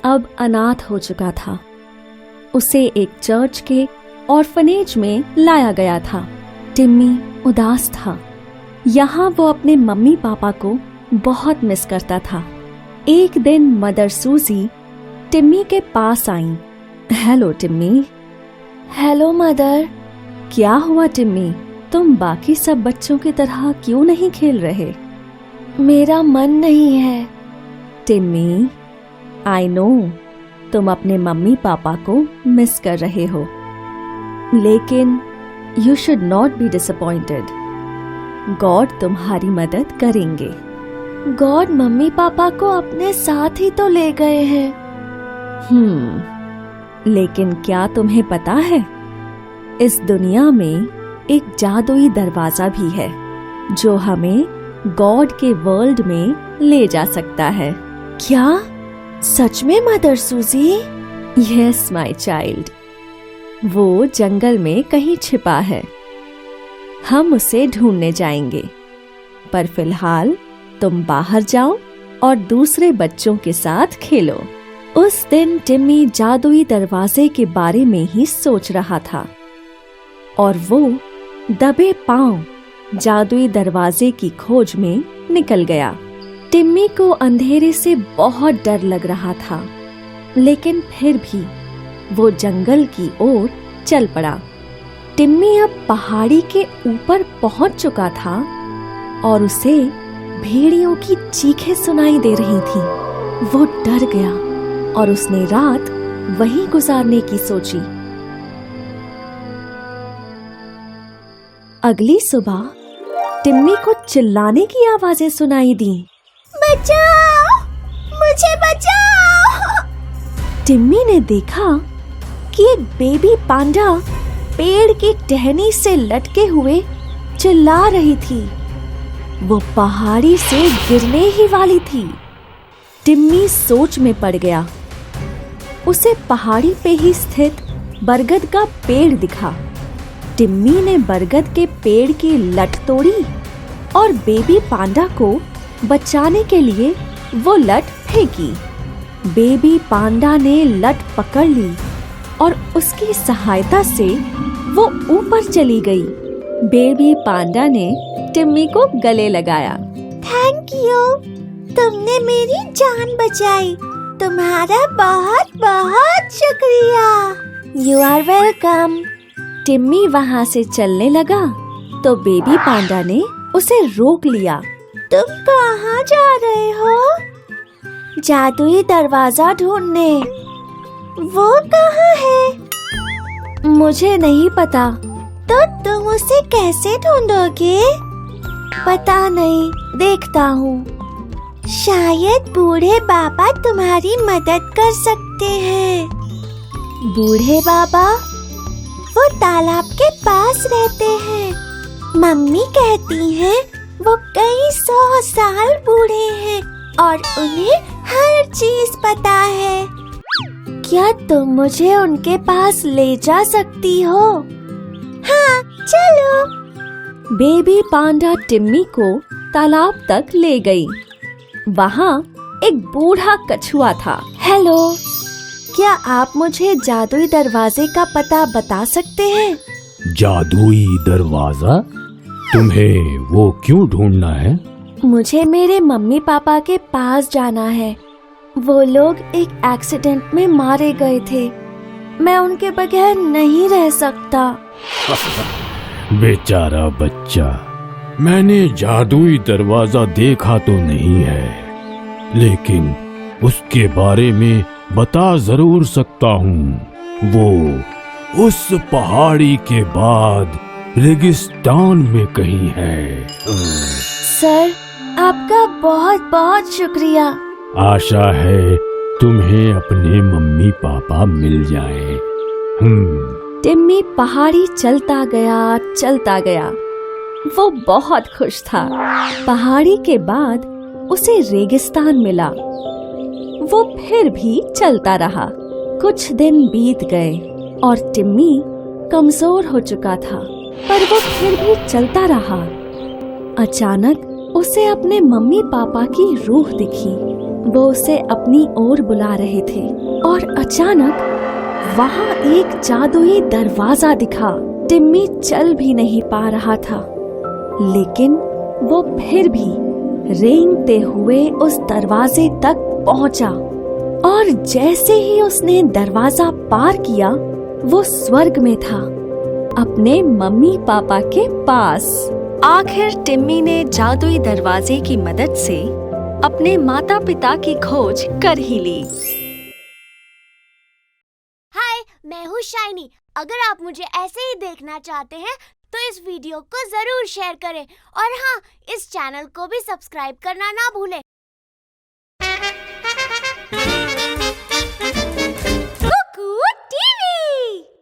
अब अनाथ हो चुका था। उसे एक चर्च के ऑर्फनेज में लाया गया था। टिम्मी उदास था। यहाँ वो अपने मम्मी पापा को बहुत मिस करता था। एक दिन मदर सूजी टिम्मी के पास आई। Hello Timmy. Hello mother. क्या हुआ टिम्मी, तुम बाकी सब बच्चों की तरह क्यों नहीं खेल रहे? मेरा मन नहीं है। टिम्मी, आई नो तुम अपने मम्मी पापा को मिस कर रहे हो, लेकिन you should not be disappointed. God तुम्हारी मदद करेंगे। गॉड मम्मी पापा को अपने साथ ही तो ले गए हैं। लेकिन क्या तुम्हें पता है, इस दुनिया में एक जादुई दरवाजा भी है जो हमें गॉड के वर्ल्ड में ले जा सकता है। क्या सच में मदर सूजी? यस माय चाइल्ड, वो जंगल में कहीं छिपा है। हम उसे ढूंढने जाएंगे, पर फिलहाल तुम बाहर जाओ और दूसरे बच्चों के साथ खेलो। उस दिन टिम्मी जादुई दरवाजे के बारे में ही सोच रहा था और वो दबे पांव जादुई दरवाजे की खोज में निकल गया। टिम्मी को अंधेरे से बहुत डर लग रहा था, लेकिन फिर भी वो जंगल की ओर चल पड़ा। टिम्मी अब पहाड़ी के ऊपर पहुंच चुका था और उसे भेड़ियों की चीखें सुनाई दे रही थीं। वो डर गया और उसने रात वहीं गुजारने की सोची। अगली सुबह टिम्मी को चिल्लाने की आवाजें सुनाई दी। बचाओ, मुझे बचाओ! टिम्मी ने देखा कि एक बेबी पांडा पेड़ की टहनी से लटके हुए चिल्ला रही थी। वो पहाड़ी से गिरने ही वाली थी। टिम्मी सोच में पड़ गया। उसे पहाड़ी पे ही स्थित बरगद का पेड़ दिखा। टिम्मी ने बरगद के पेड़ की लट तोड़ी और बेबी पांडा को बचाने के लिए वो लट फेंकी। बेबी पांडा ने लट पकड़ ली और उसकी सहायता से वो ऊपर चली गई। बेबी पांडा ने टिम्मी को गले लगाया। थैंक यू, तुमने मेरी जान बचाई। तुम्हारा बहुत बहुत शुक्रिया। You are welcome. टिम्मी वहाँ से चलने लगा तो बेबी पांडा ने उसे रोक लिया। तुम कहाँ जा रहे हो? जादुई दरवाजा ढूंढने। वो कहाँ है? मुझे नहीं पता। तो तुम उसे कैसे ढूंढोगे? पता नहीं, देखता हूँ। शायद बूढ़े बाबा तुम्हारी मदद कर सकते हैं। बूढ़े बाबा? वो तालाब के पास रहते हैं। मम्मी कहती हैं वो कई 100 साल बूढ़े हैं और उन्हें हर चीज पता है। क्या तुम मुझे उनके पास ले जा सकती हो? हाँ, चलो। बेबी पांडा टिम्मी को तालाब तक ले गई। वहाँ एक बूढ़ा कछुआ था। हेलो, क्या आप मुझे जादुई दरवाजे का पता बता सकते हैं? जादुई दरवाजा? तुम्हें वो क्यों ढूंढना है? मुझे मेरे मम्मी पापा के पास जाना है। वो लोग एक एक्सीडेंट में मारे गए थे। मैं उनके बगैर नहीं रह सकता। बेचारा बच्चा, मैंने जादुई दरवाजा देखा तो नहीं है, लेकिन उसके बारे में बता जरूर सकता हूँ। वो उस पहाड़ी के बाद रेगिस्तान में कहीं है। सर, आपका बहुत बहुत शुक्रिया। आशा है तुम्हें अपने मम्मी पापा मिल जाएं। टिम्मी पहाड़ी चलता गया। वो बहुत खुश था। पहाड़ी के बाद उसे रेगिस्तान मिला। वो फिर भी चलता रहा। कुछ दिन बीत गए और टिम्मी कमजोर हो चुका था, पर वो फिर भी चलता रहा। अचानक उसे अपने मम्मी पापा की रूह दिखी। वो उसे अपनी ओर बुला रहे थे और अचानक वहाँ एक जादुई दरवाजा दिखा। टिम्मी चल भी नहीं पा रहा था, लेकिन वो फिर भी रेंगते हुए उस दरवाजे तक पहुंचा और जैसे ही उसने दरवाजा पार किया वो स्वर्ग में था, अपने मम्मी पापा के पास। आखिर टिम्मी ने जादुई दरवाजे की मदद से अपने माता पिता की खोज कर ही ली। हाय, मैं हूँ शाइनी। अगर आप मुझे ऐसे ही देखना चाहते हैं तो इस वीडियो को जरूर शेयर करें और हाँ, इस चैनल को भी सब्सक्राइब करना ना भूलें।